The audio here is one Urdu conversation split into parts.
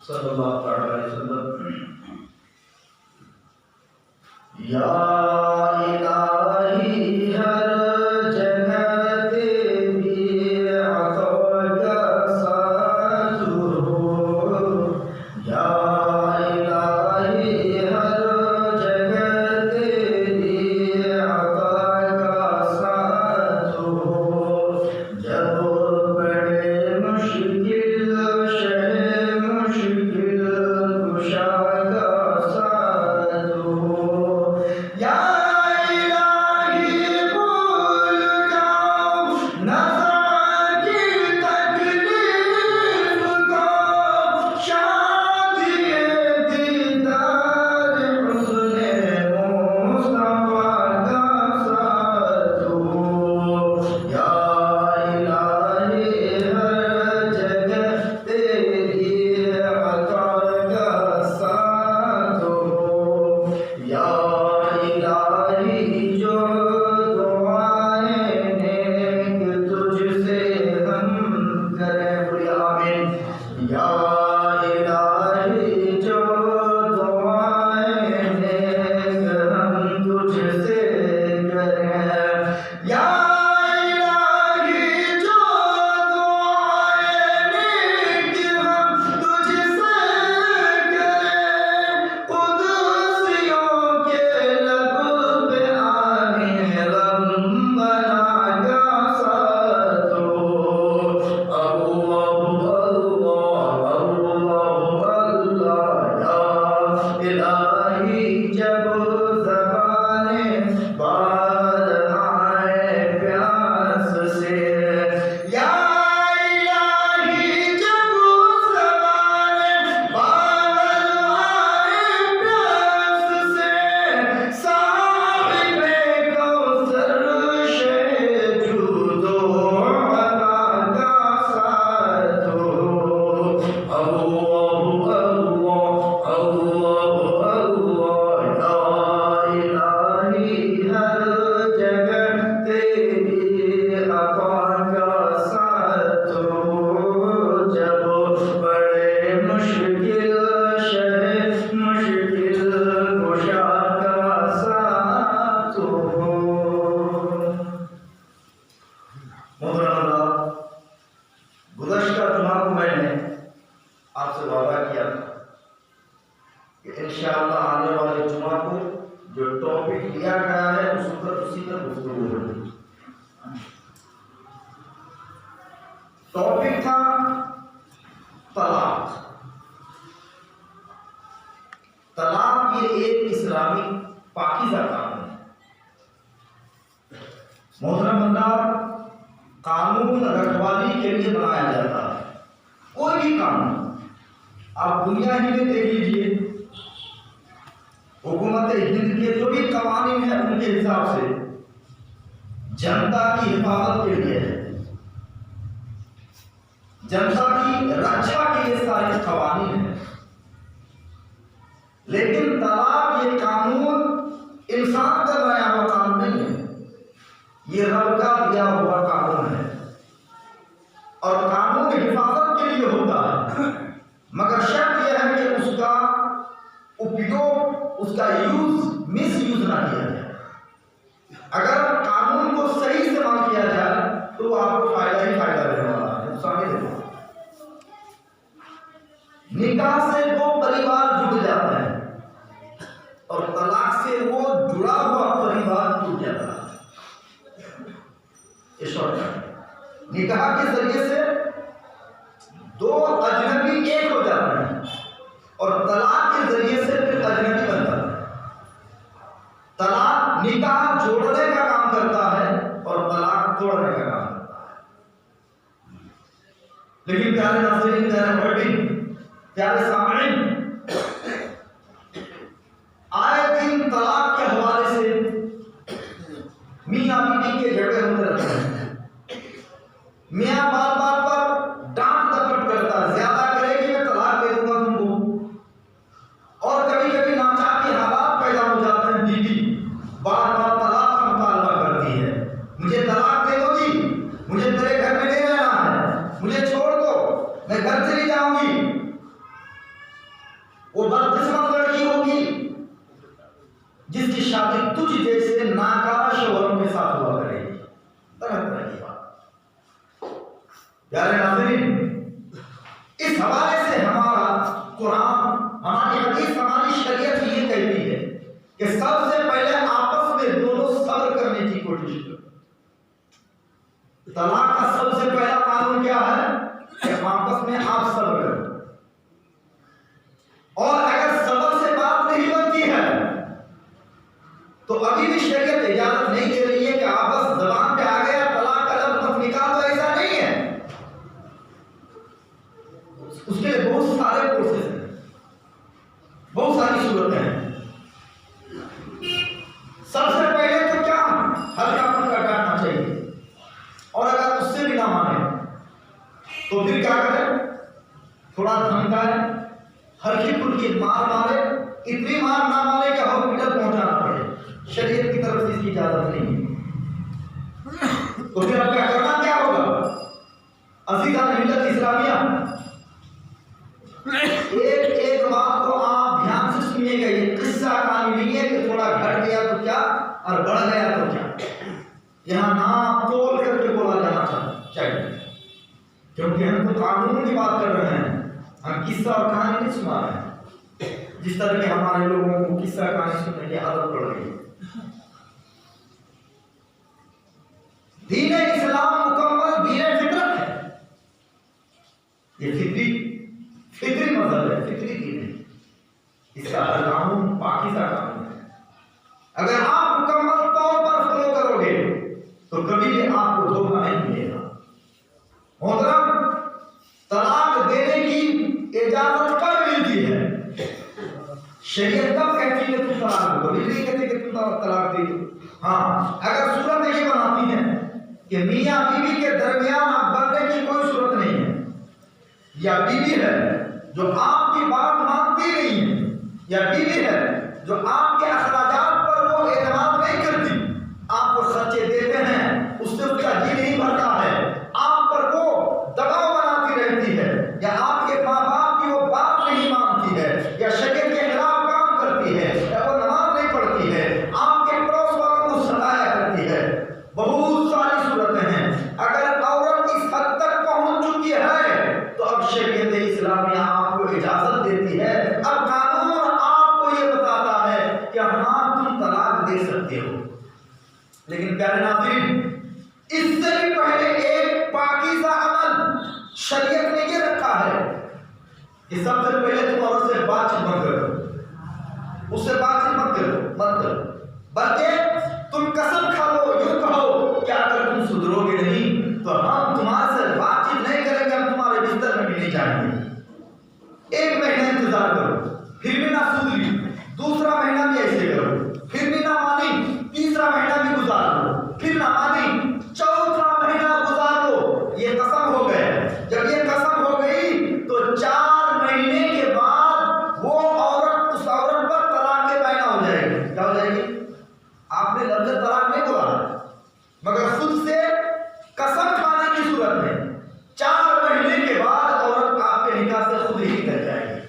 صلی اللہ علیہ وسلم. یا الہی ہر جگہ تیری عطا کا ساتھ ہو. یا الہی ہر جگہ تیری عطا کا ساتھ ہو. جب بڑے مشکل شہ مشکل کشا کا ساتھ ہو. یا الہی بھول جاؤ نظر کی تکلیف کو. شادی دیدار حسن مصطفیٰ کا ساتھ ہو. یا الہی ہر جگہ تیری عطا کا ساتھ ہو. یا الہی جو دعائیں نیک تجھ سے ہم کریں. بولیے آمین. یا الہی جو دعائیں نیک ہم تجھ سے کریں. یا الہی جو دعائیں نیک ہم تجھ سے کریں. قدسیوں کے لب پہ آمین ربنا کا ساتھ ہو. اللہ اللہ یا الہی جب زبانیں بار آئے پیاس سے. یا الہی جب زبانیں بار آئے پیاس سے. صاحب کوثر شہ جود و عطا کا ساتھ ہو. اللہ یا الہی ہر جگہ تیری عطا کا ساتھ ہو. جب بڑے مشکل شہ مشکل کشا کا ساتھ ہو. محترم اللہ، گزشتہ جمعہ کو میں نے آپ سے وعدہ کیا کہ انشاءاللہ آنے والے جمعہ کو جو ٹاپک لیا گیا ہے اس پر اسی پر گفتگو ہوگی. ٹاپک تھا طلاق. طلاق یہ ایک اسلامی پاکیزہ قانون ہے. محترم اللہ، قانون رکھوالی کے لیے بنایا جاتا ہے. کوئی بھی قانون آپ دنیا ہی میں دیکھ لیجیے، حکومت ہند کے جو بھی قوانین ہیں ان کے حساب سے جنتا کی حفاظت کے لیے ہے، جنتا کی رکشا کے لیے سارے قوانین ہیں. لیکن طلاق یہ قانون انسان کا بنایا ہوا قانون نہیں ہے، یہ رب کا دیا ہوا قانون ہے. اور قانون حفاظت کے لیے ہوتا ہے، مگر شرط یہ ہے کہ اس کا اپیوگ، اس کا یوز مس یوز نہ کیا جائے. اگر قانون کو صحیح استعمال کیا جائے تو وہ آپ کو فائدہ ہی فائدہ دینے والا ہے، نقصان نہیں دینے والا. نکاح سے دو پریوار جڑ جاتے ہیں اور طلاق سے وہ جڑا ہوا پریوار ٹوٹ جاتا ہے. یہ شارٹ کٹ. نکاح کے ذریعے سے دو اجنبی ایک ہو جاتے ہیں اور طلاق کے ذریعے سے پھر اجنبی بن جاتے ہیں. طلاق نکاح جوڑنے کا کام کرتا ہے اور طلاق توڑنے کا کام کرتا ہے. لیکن پیارے ناظرین، پیارے محبین، پیارے سامعین، آئے دن طلاق کے حوالے سے میاں بیوی کے جھگڑے ہوتے رہتے ہیں. میاں بار بار پر ڈانٹ ڈپٹ کرتا ہے، زیادہ کرے گی میں طلاق دے دوں گا تم کو. اور کبھی کبھی ناچاکی حالات پیدا ہو جاتے ہیں. بیوی بار بار طلاق کا مطالبہ کرتی ہے، مجھے طلاق دے دو جی، مجھے تیرے گھر میں نہیں رہنا ہے، مجھے چھوڑ دو، میں گھر چلی جاؤں گی. زناکارہ شوہروں کے ساتھ ہوا کرے گی، طرح طرح کی بات۔ پیارے ناظرین، اس حوالے سے ہمارا قرآن، ہماری حدیث، ہماری شریعت یہ کہتی ہے کہ سب سے پہلے آپس میں دونوں صبر کرنے کی کوشش کرو۔ طلاق کا سب سے پہلا قانون کیا ہے کہ آپس میں آپ صبر کرو، اور اگر صبر سے بات نہیں بنتی ہے تو ابھی بھی شریعت اجازت نہیں دے رہی ہے کہ آپ بس زبان پہ آ گیا طلاق کا لفظ مت نکال دو، ایسا نہیں ہے۔ اس کے لیے بہت سارے پروسیس ہیں، بہت ساری صورتیں ہیں۔ سب سے پہلے تو کیا ہلکا پھلکا ڈانٹنا چاہیے، اور اگر اس سے بھی نہ مانے تو پھر کیا کرے، تھوڑا دھمکائے، ہلکی پھلکی مار مارے، اتنی مار نہ مارے کہ ہاسپٹل پہنچانا پڑے، شریعت کی طرف سے اس کی اجازت نہیں ہے۔ تو پھر اب کیا کرنا کیا ہوگا؟ عزیزان ملت اسلامیہ، ایک ایک بات کو آپ دھیان سے سنیے گا، یہ قصہ کہانی نہیں ہے کہ تھوڑا گھٹ گیا تو کیا اور بڑھ گیا تو کیا، یہاں ناپ تول کر کے بولا جانا چاہیے، کیونکہ ہم تو قانون کی بات کر رہے ہیں، ہم قصہ اور کہانی نہیں سنا رہے ہیں، جس طرح کے ہمارے لوگوں کو قصہ کہانی سننے کی عادت پڑ گئی۔ دین اسلام مکمل دین فطرت ہے، یہ فطری مذہب ہے، فطری دین ہے، اس کا ہر قانون پاکیزہ قانون ہے۔ اگر آپ مکمل طور پر فالو کرو گے تو کبھی بھی آپ کو دھوکہ نہیں ملے گا۔ محترم، طلاق دینے کی اجازت کب ملتی ہے؟ شریعت کب کہتی ہے تم طلاق دو؟ کبھی نہیں کہتی کہ تم طلاق دے دو۔ ہاں، اگر صورت یہ بناتی ہے کہ میاں بیوی کے درمیان اب بننے کی کوئی صورت نہیں ہے، یا بیوی ہے جو آپ کی بات مانتی نہیں ہے، یا بیوی ہے جو آپ کے اخراجات پر وہ اعتماد نہیں کرتی، آپ کو خرچے دیتے ہیں، اس سے اس کا جی نہیں بھرتا ہے، آپ پر وہ دباؤ بناتی رہتی ہے، یا آپ کے ماں باپ کی وہ بات نہیں مانتی ہے، یا شریعت کے خلاف کام کرتی ہے، یا وہ نماز نہیں پڑھتی ہے، آپ کے پڑوس والوں کو ستایا کرتی ہے، بہت ساری صورتیں ہیں۔ اگر عورت اس حد تک پہنچ چکی ہے تو اب شریعت اسلامیہ آپ کو اجازت دیتی ہے، اب قانون آپ کو یہ بتاتا ہے کہ ہاں تم طلاق دے سکتے ہو۔ لیکن پیارے ناظرین، اس سے بھی پہلے ایک پاکیزہ عمل شریعت نے یہ رکھا ہے کہ سب سے پہلے تم عورت سے بات چیت مت کرو، اس سے بات چیت مت کرو، بلکہ تم قسم کھا لو، یوں کہو کہ اگر تم سدھرو گے نہیں تو ہم تمہارے سے بات چیت نہیں کریں گے، ہم تمہارے بستر میں بھی نہیں جائیں گے۔ ایک مہینہ انتظار کرو، پھر بھی نہ سدھری، دوسرا مہینہ بھی ایسے کرو، پھر بھی نہ مانی، تیسرا مہینہ بھی گزار لو، پھر نہ مانی، چوتھا مہینہ گزار لو، یہ قسم ہو گئے۔ جب یہ قسم ہو گئی تو 4 مہینے کے بعد وہ عورت، اس عورت پر طلاق کے بائنا ہو جائے گی۔ کیا ہو جائے گی؟ آپ نے لفظ طلاق نہیں بولا، مگر خود سے قسم کھانے کی صورت میں 4 مہینے کے بعد عورت آپ کے نکاح سے خود ہی نکل جائے گی،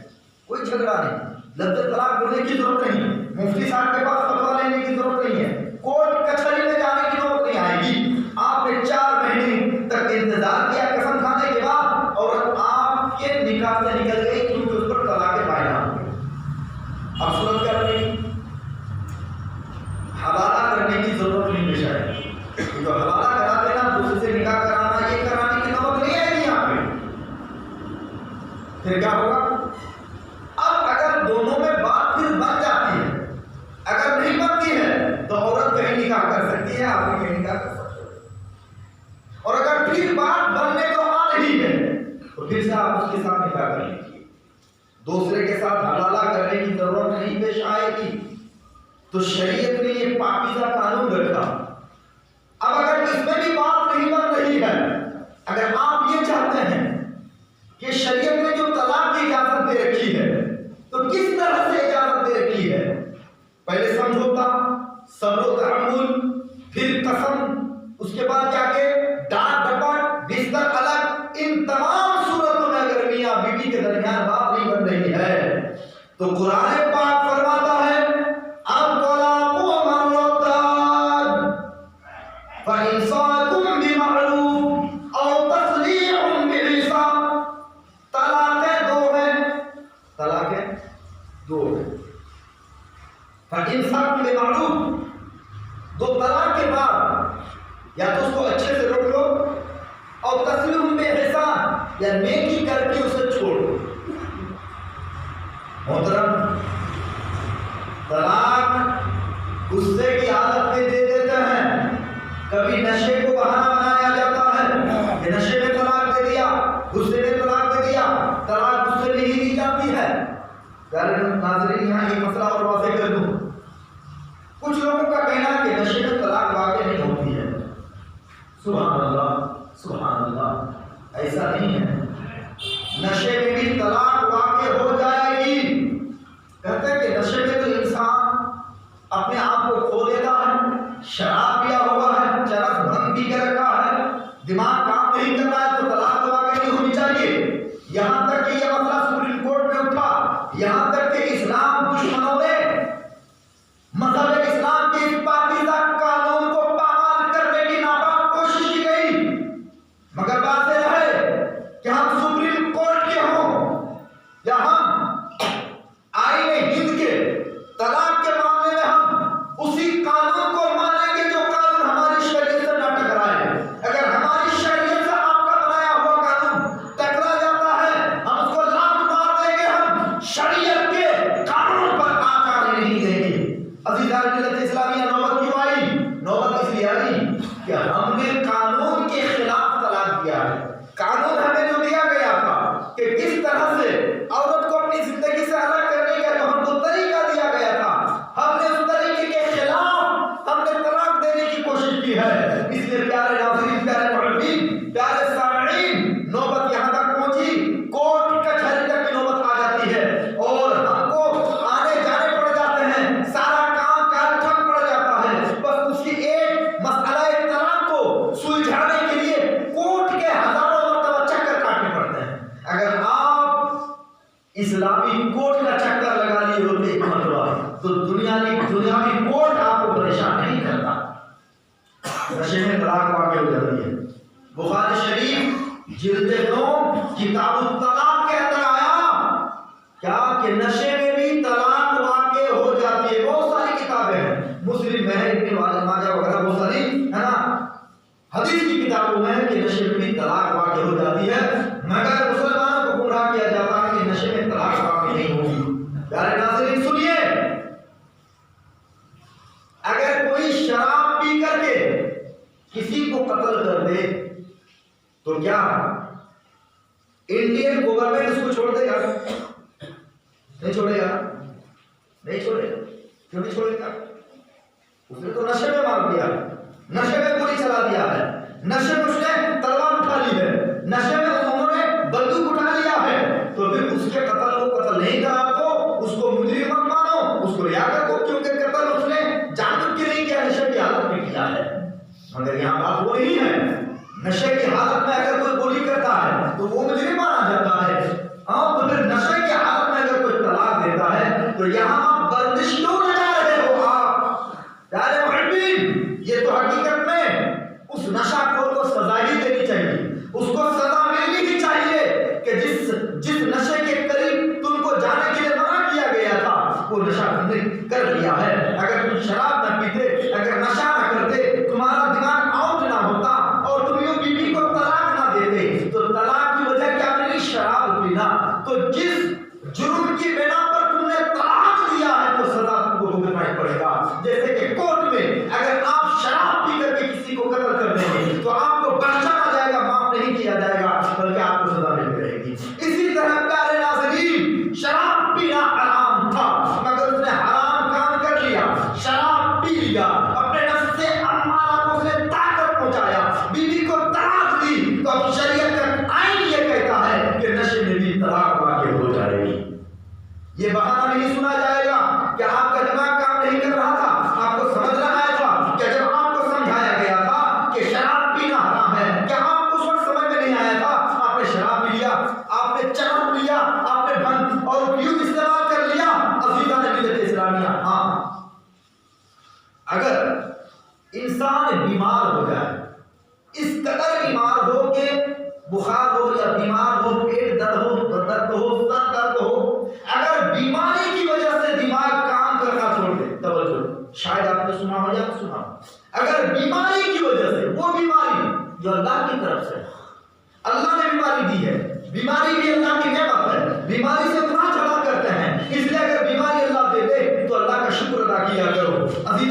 کوئی جھگڑا نہیں، لفظ طلاق بولنے کی ضرورت نہیں، مفتی صاحب کے پاس فتویٰ لینے کی ضرورت نہیں ہے، کورٹ کچہری میں جانے کی ضرورت نہیں آئے گی۔ آپ نے 4 مہینے تک انتظار کیا قسم کھانے کے بعد، عورت آپ کے نکاح سے نکل گئی کیونکہ اس پر طلاق بائنا ہو گئی۔ اب صورت کیا بنی؟ حلالہ کرنے کی ضرورت نہیں پیش آئے گی، جو حلالہ کرا دینا، دوسرے سے نکاح کرانا، یہ کرانے کی نوبت نہیں آئے گی یہاں پہ۔ پھر کیا ہوگا؟ اب اگر دونوں میں بات پھر بن جاتی ہے، اگر نہیں بنتی ہے تو عورت کہیں نکاح کر سکتی ہے، آپ بھی کہیں نکاح کر سکتے ہیں، اور اگر پھر بات بننے کو آ رہی ہے تو پھر سے آپ اس کے ساتھ نکاح کر لیجیے، دوسرے کے ساتھ حلالہ کرنے کی ضرورت نہیں پیش آئے گی۔ تو شریعت نے یہ پاکیزہ قانون رکھا۔ اب اگر اس میں بھی بات نہیں بن رہی ہے، اگر آپ یہ چاہتے ہیں کہ شریعت نے جو طلاق کی اجازت دے رکھی ہے تو کس طرح سے اجازت دے رکھی ہے؟ پہلے سمجھوتا، صبر و تحمل، پھر قسم، اس کے بعد کیا کہ ڈانٹ ڈپٹ، بستر الگ، ان تمام صورتوں میں اگر میاں بیوی کے درمیان بات نہیں بن رہی ہے تو قرآن پاک فرماتا ہے الطلاق مرتان، فإمساک بمعروف، دو طلاق کے بعد یا تو اس کو اچھے سے روک لو، اور تسلیم بإحسان یا نیکی کر کے اسے چھوڑ دو۔ محترم، طلاق غصے کی حالت میں دے دیتے ہیں، کبھی نشے کو بہانہ بنایا جاتا ہے کہ نشے میں طلاق دے دیا، غصے میں طلاق دے دیا، طلاق غصے میں ہی دی جاتی ہے۔ پیارے ناظرین، یہاں ایک مسئلہ اور واضح کر دوں، کچھ لوگوں کا کہنا ہے کہ نشے میں طلاق واقع نہیں ہوتی ہے۔ سبحان اللہ، سبحان اللہ، ایسا نہیں ہے، نشے میں بھی طلاق واقع ہو جائے گی۔ کہتے ہیں کہ نشے میں تو انسان اپنے آپ کو کھو دیتا ہے، شراب پیا ہوا ہے، چرس بھنگ پی کے رکھا ہے، دماغ کام نہیں کر رہا ہے، تو طلاق تو واقع نہیں ہونی چاہیے۔ یہاں تک کہ یہ مسئلہ سپریم کورٹ میں اٹھا، یہاں تک کہ اسلام دشمنوں نے مذہب اسلام کے اس پاکیزہ قانون کو پامال کرنے کی ناکام کوشش کی گئی، مگر بات یہ ہے کہ ہم سپریم کورٹ کے ہوں یا ہم آئین ہند کے، طلاق کے معاملے میں ہم اسی قانون کو مانیں گے جو قانون ہماری شریعت سے نہ ٹکرائے۔ اگر ہماری شریعت سے آپ کا بنایا ہوا قانون ٹکرا جاتا ہے، ہم اس کو لات مار دیں گے، ہم شریعت کے قانون پر آنچ آنے نہیں دیں گے۔ عزیزان ملت اسلامیہ، نوبت کیوں آئی؟ نوبت اس لیے آئی کہ ہم نے قانون کے خلاف طلاق دیا ہے۔ قانون ہمیں جو دیا گیا تھا کہ کس طرح سے عورت کو اپنی زندگی سے الگ کرنے کا جو ہم کو طریقہ دیا گیا تھا، ہم نے اس طریقے کے خلاف ہم نے طلاق دینے کی کوشش کی ہے۔ اس لیے پیارے ناظرین، پیارے محبین، پیارے سامعین، نوبت یہاں تک پہنچی، کورٹ کچہری تک کی نوبت آ جاتی ہے، اور ہم کو آنے جانے پڑ جاتے ہیں، سارا کام کاج ٹھپ پڑ جاتا ہے، بس اس کی ایک مسئلہ طلاق کو سلجھانے کے لیے کورٹ کے ہزاروں مرتبہ چکر کاٹنے پڑتے ہیں۔ اگر آپ اسلامی کورٹ کا چکر لگا لیے ہوتے ایک مرتبہ، تو دنیاوی کورٹ آپ کو پریشان نہیں کرتا۔ نشے میں طلاق واقع ہو جاتی ہے۔ بخاری شریف جلد 9 کتاب الطلاق کے اندر آیا کیا کہ نشے میں بھی طلاق واقع ہو جاتی ہے۔ بہت ساری کتابیں ہیں، مسلم میں، ابن ماجہ وغیرہ بہت ساری ہے نا، حدیث کی کتابوں میں کہ نشے میں بھی طلاق واقع ہو جاتی ہے، مگر مسلمانوں کو گمراہ کیا جاتا ہے کہ نشے میں طلاق واقع نہیں ہوگی۔ پیارے ناظرین سنیے، اگر کوئی شراب پی کر کے کسی کو قتل کر دے تو کیا انڈین گورنمنٹ اس کو چھوڑ دے گا؟ نہیں چھوڑے گا، نہیں چھوڑے گا۔ کیوں نہیں چھوڑے گا؟ اس نے تو نشے میں مار دیا ہے، نشے میں گولی چلا دیا ہے، نشے میں اس نے تلوار اٹھا لی ہے، نشے میں انہوں نے بندوق اٹھا لیا ہے، تو پھر اس کے قتل کو قتل نہیں کرا تو اس کو مجرم مت مانو، اس کو ریا کر دو، کیونکہ قتل اس نے جان بوجھ کے نہیں کیا، نشے کی حالت میں کیا ہے۔ مگر یہاں بات وہ نہیں ہے، نشے کی حالت میں اگر کوئی گولی کرتا ہے تو وہ مجرم مانا جاتا ہے، ہاں، تو پھر نشے کی حالت میں اگر کوئی طلاق دیتا ہے تو یہاں آپ بندش کیوں نہ جا رہے ہو؟ آپ پیارے محبین، یہ تو حقیقت میں اس نشہ خور کو سزا ہی دینی چاہیے، اس کو سزا ملنی ہی چاہیے کہ جس نشے کے قریب تم کو جانے کے لیے منع کیا گیا تھا وہ نشہ تم نے کر لیا ہے۔ اگر تم شراب نہ پیتے، اگر نشہ نہ کرتے، تمہارا دماغ آؤٹ نہ ہوتا اور تم یوں بیوی کو طلاق نہ دیتے، تو طلاق کی وجہ کیا ملی؟ شراب پینا۔ تو جس جرم کی بنا پر تم نے طلاق دیا ہے تو سزا تم کو بھگتنا ہی پڑے گا۔ جیسے کہ کورٹ میں اگر آپ شراب پی کر کے کسی کو قتل کر دیں گے تو آپ کو بخشا نہ جائے گا، معاف نہیں کیا جائے گا، بلکہ آپ کو سزا ملتی رہے گی۔ اسی طرح پیارے ناظرین، شراب پینا حرام تھا مگر اس نے حرام کام کر لیا، شراب پی لیا، اپنے نفس سے امارہ کو اس نے طاقت پہنچایا، بیوی کو طلاق دی، تو اب شریعت کا آئین یہ کہتا ہے کہ نشے میں بھی طلاق واقع ہو جائے گی۔ یہ بہانہ نہیں سنا جائے گا کہ آپ کا دماغ کام نہیں کر رہا تھا، آپ کو سمجھ نہ آیا تھا کہ جب آپ کو سمجھایا گیا تھا کہ شراب پینا حرام ہے، کیا آپ کو اس وقت سمجھ میں نہیں آیا تھا؟ آپ نے شراب پی لیا، آپ نے چرس لیا، آپ نے بھنگ اور یوں استعمال کر لیا۔ عزیزان ملت اسلامیہ، ہاں، اگر انسان بیمار ہو جائے، اس قدر بیمار ہو کہ بخار ہو یا بیمار ہو، پیٹ درد ہو، سر درد ہو، اگر بیماری کی وجہ سے دماغ کام کرنا چھوڑ دے،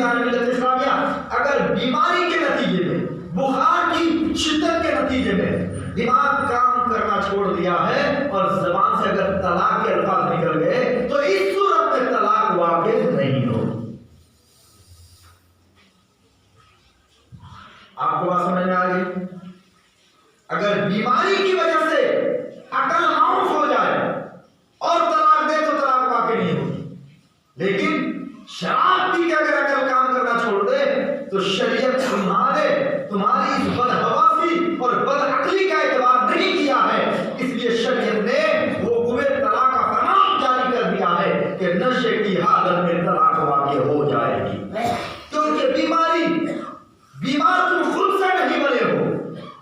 عن ملت اسلامیہ اگر بیماری کے نتیجے میں، بخار کی شدت کے نتیجے میں دماغ کام کرنا چھوڑ دیا ہے اور زبان سے اگر طلاق کے الفاظ نکل گئے تو اس صورت میں طلاق واقع نہیں ہو۔ آپ کو بات سمجھ میں آ گئی؟ اگر بیماری کی وجہ سے عقل معاف ہو جائے اور طلاق دے تو طلاق واقع نہیں ہوگی، لیکن شراب پی کے اگر عقل کام کرنا چھوڑ دے تو شریعت تمہاری اس بدحواسی اور بدعقلی کا اعتبار نہیں کیا ہے، اس لیے شریعت نے وہ طلاق کا فرمان جاری کر دیا ہے کہ نشے کی حالت میں طلاق واقع ہو جائے گی، کیونکہ بیمار تم خود سے نہیں بنے ہو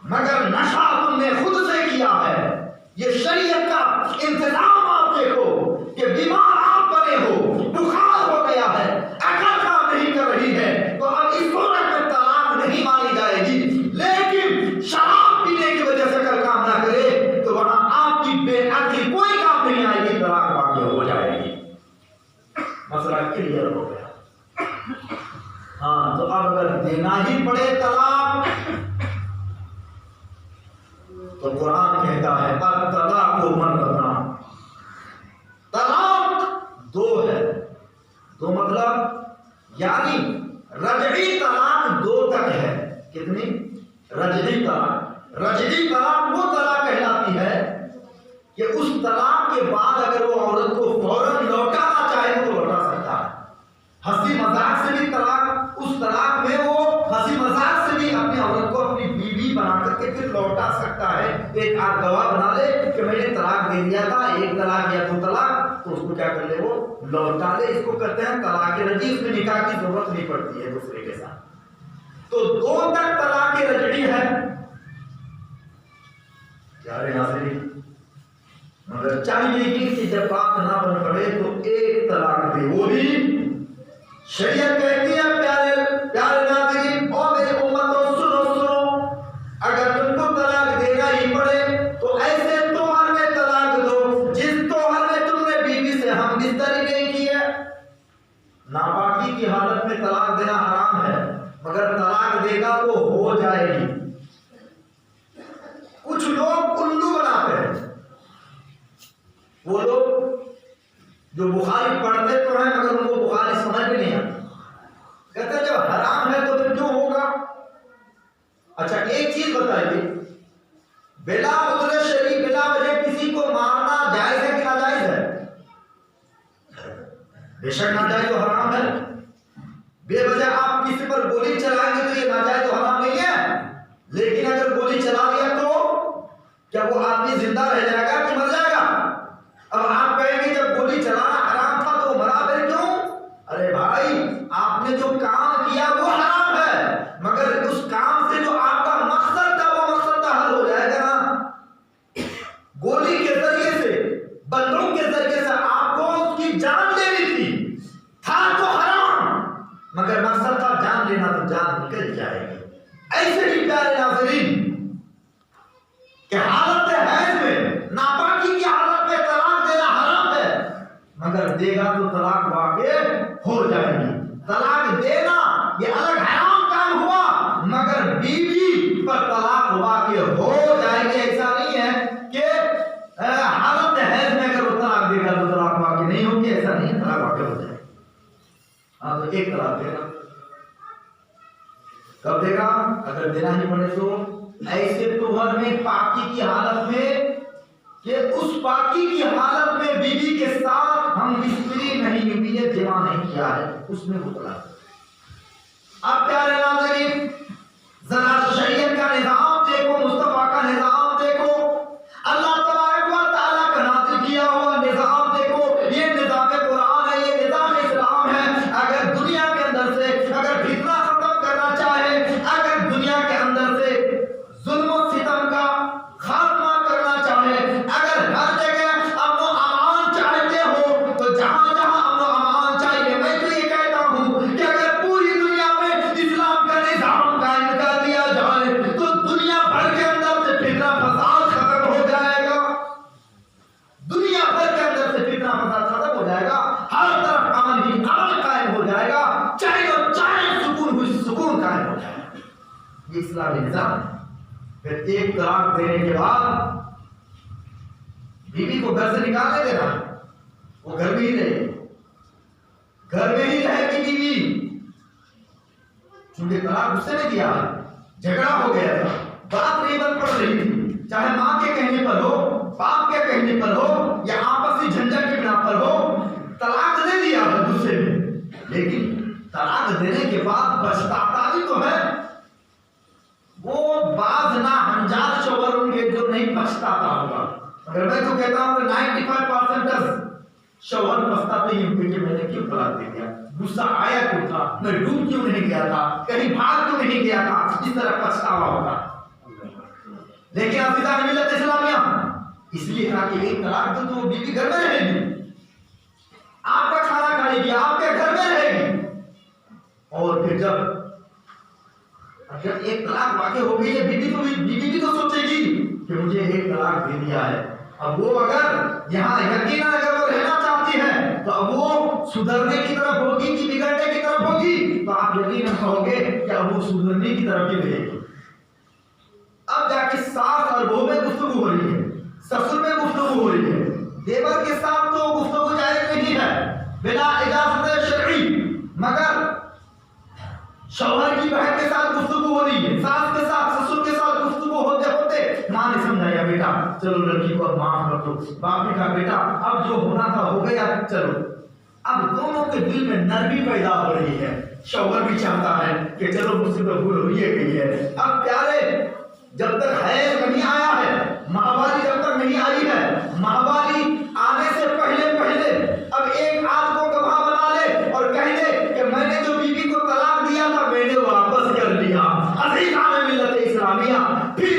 مگر نشہ تم نے خود سے کیا ہے۔ یہ شریعت کا انتظام آپ دیکھو کہ بیمار آپ بنے ہو، بخار ہو گیا ہے، عقل کام نہیں کر رہی ہے تو اب اس صورت میں طلاق نہیں مانی جائے گی، لیکن شراب پینے کی وجہ سے عقل کام نہ کرے تو وہاں آپ کی بے عقلی کوئی کام نہیں آئے گی، طلاق واقع ہو جائے گی۔ مسئلہ کلیئر ہو گیا؟ ہاں، تو اب اگر دینا ہی پڑے طلاق تو قرآن کہتا ہے الطلاق مرتان، طلاق دو ہے۔ دو مطلب یعنی رجعی طلاق دو تک ہے۔ کتنی؟ رجعی طلاق۔ رجعی طلاق وہ طلاق کہلاتی ہے کہ اس طلاق کے بعد اگر وہ عورت کو فوراً لوٹانا چاہے تو لوٹا سکتا ہے۔ ہنسی مذاق سے بھی طلاق، اس طلاق میں وہ ہنسی مذاق سے بھی اپنی عورت کو اپنی بیوی بنا کر کے پھر لوٹا سکتا ہے۔ ایک آدھ گواہ بنا لے کہ میں نے طلاق دے دیا تھا، ایک طلاق یا دو طلاق، تو اس کو کیا کر لے، وہ لوٹا لے۔ اس کو کہتے ہیں طلاق رجعی، اس میں نکاح کی ضرورت نہیں پڑتی ہے دوسرے کے ساتھ۔ تو دو تک طلاق رجعی ہے۔ پیارے ناظرین، مگر چاہیے کہ جب بات نہ بن پڑے تو ایک طلاق دے، وہ بھی شریعت کہتی ہے پیارے ناظرین اور میری امت سنو، اگر تم کو طلاق دینا ہی پڑے تو ایسے توہر میں طلاق دو جس توہر میں تم نے بیوی سے ہم بستری نہیں کی ہے۔ ناپاکی کی حالت میں طلاق دینا حرام ہے، مگر طلاق دے گا تو ہو جائے گی۔ کچھ لوگ الو بناتے ہیں، وہ لوگ جو بخاری پڑھتے تو ہیں مگر ان کو بخاری سمجھ بھی نہیں آتی، کہتے ہیں جب حرام ہے تو پھر کیوں ہوگا؟ اچھا ایک چیز بتائیے، بلا عذر شرعی بلا وجہ کسی کو مارنا جائز ہے کہ ناجائز ہے؟ بے شک ناجائز تو حرام ہے۔ بے وجہ آپ کسی پر گولی چلائیں گے تو یہ ناجائز تو حرام نہیں ہے، لیکن اگر گولی چلا دیا تو کیا وہ آدمی زندہ رہ جائے گا کہ مر جائے گا؟ اب آپ کہیں گے جب گولی چلانا حرام تھا تو مرا پھر کیوں؟ ارے بھائی، آپ نے جو کام کیا وہ حرام ہے، مگر اس کام سے جو آپ کا مقصد تھا وہ مقصد تو حل ہو جائے گا نا۔ گولی کے ذریعے سے، بندوق کے ذریعے سے آپ کو اس کی جان لینی تھی، تھا تو حرام، مگر مقصد تھا جان لینا، تو جان نکل جائے گی۔ ایسے ہی پیارے ناظرین کہ حالت حیض میں، ناپاکی کی حالت میں طلاق دینا حرام ہے، مگر دے گا تو طلاق واقع ہو جائے گی۔ طلاق دینا یہ الگ حرام کام ہوا، مگر بیوی پر طلاق واقع ہو جائے گی۔ ایسا نہیں ہے کہ حالت حیض میں اگر وہ طلاق دے گا تو طلاق واقع نہیں ہوگی، ایسا نہیں ہے، طلاق واقع ہو جائے گی۔ ہاں، تو ایک طلاق دے گا، کب دے گا؟ اگر دینا ہی پڑے تو ایسے توہر میں، پاکی کی حالت میں، کہ اس پاکی کی حالت میں بیوی کے ساتھ ہم بستری نہیں ہوئی ہے، جمع نہیں کیا ہے، اس میں وہ طلاق۔ اب پیارے ناظرین ذرا شریعت کا نظام دیکھو، مصطفیٰ کا نظام دیکھو، اللہ تبارک و تعالیٰ کا نازل کیا ہوا نظام دیکھو، یہ نظام قرآن ہے، یہ نظام اسلام ہے۔ اگر دنیا کے اندر سے اگر فتنہ ختم کرنا چاہے، اگر دنیا کے اندر سے ظلم و ستم کا خاتمہ کرنا چاہے، اگر ہر جگہ امن و امان چاہتے ہو تو جہاں جہاں امن و امان چاہیے، میں تو یہ کہتا ہوں کہ اگر پوری دنیا میں اسلام کا نظام قائم کر دیا اسلامی نظام ہے۔ پھر ایک طلاق دینے کے بعد بیوی کو گھر سے نکالنے دینا، وہ گھر میں ہی رہے گی، گھر میں ہی رہے گی بیوی، چونکہ طلاق اس نے دیا، جھگڑا ہو گیا تھا، بات نہیں بن پڑ رہی تھی، چاہے ماں کے کہنے پر ہو، باپ کے کہنے پر ہو، یا آپسی جھنجٹ کی بنا پر ہو، طلاق دے دیا ہے دوسرے نے، لیکن طلاق دینے کے بعد پچھتاتا بھی تو ہے۔ وہ بعض نا ہنجار شوہر ہوں گے جو نہیں پچھتاتا ہوگا، مگر میں تو کہتا ہوں کہ 95% شوہر پچھتاتے ہی ہوں کہ میں نے کیوں طلاق دے دیا، غصہ آیا کیوں تھا، میں ڈوب کیوں نہیں گیا تھا، کہیں بھاگ کیوں نہیں گیا تھا، اس طرح پچھتاوا ہوگا۔ لیکن عزیزان ملت اسلامیہ اس لیے کہا کہ ایک طلاق دو تو وہ بیوی گھر میں رہے گی، آپ کا کھانا کھائے گی، آپ کے گھر میں رہے گی، اور پھر جب ایک طلاق واقع ہو گئی ہے، بیوی بھی تو سوچے گی کہ مجھے ایک طلاق دے دیا ہے، اب وہ اگر یہاں یقیناً اگر وہ رہنا چاہتی ہے تو اب وہ سدھرنے کی طرف ہوگی کہ بگڑنے کی طرف ہوگی، تو آپ یقیناً کہو گے کہ اب وہ سدھرنے کی طرف ہی رہے گی۔ اب جا کے ساس اور بہو میں گفتگو ہو رہی ہے، سسر میں گفتگو ہو رہی ہے، دیور کے ساتھ تو گفتگو جائز نہیں ہے بلا اجازت شرعی، مگر شوہر کی بہن کے ساتھ گفتگو ہو رہی ہے، ساس کے ساتھ سسر کے ساتھ گفتگو ہوتے ہوتے ماں نے سمجھایا بیٹا چلو لڑکی کو اب معاف کر دو، باپ نے کہا بیٹا اب جو ہونا تھا ہو گیا چلو۔ اب دونوں کے دل میں نرمی پیدا ہو رہی ہے، شوہر بھی چاہتا ہے کہ چلو مجھ سے تو بھول ہوئی ہے، اب پیارے جب تک حیض نہیں آیا ہے، ماہواری جب تک نہیں آئی ہے، ماہواری آنے سے پہلے اب ایک آدھ کو گواہ بنا لے اور کہہ دے کہ میں نے جو بیوی کو طلاق دیا تھا میں نے واپس کر لیا۔ عزیزان ملت اسلامیہ پھر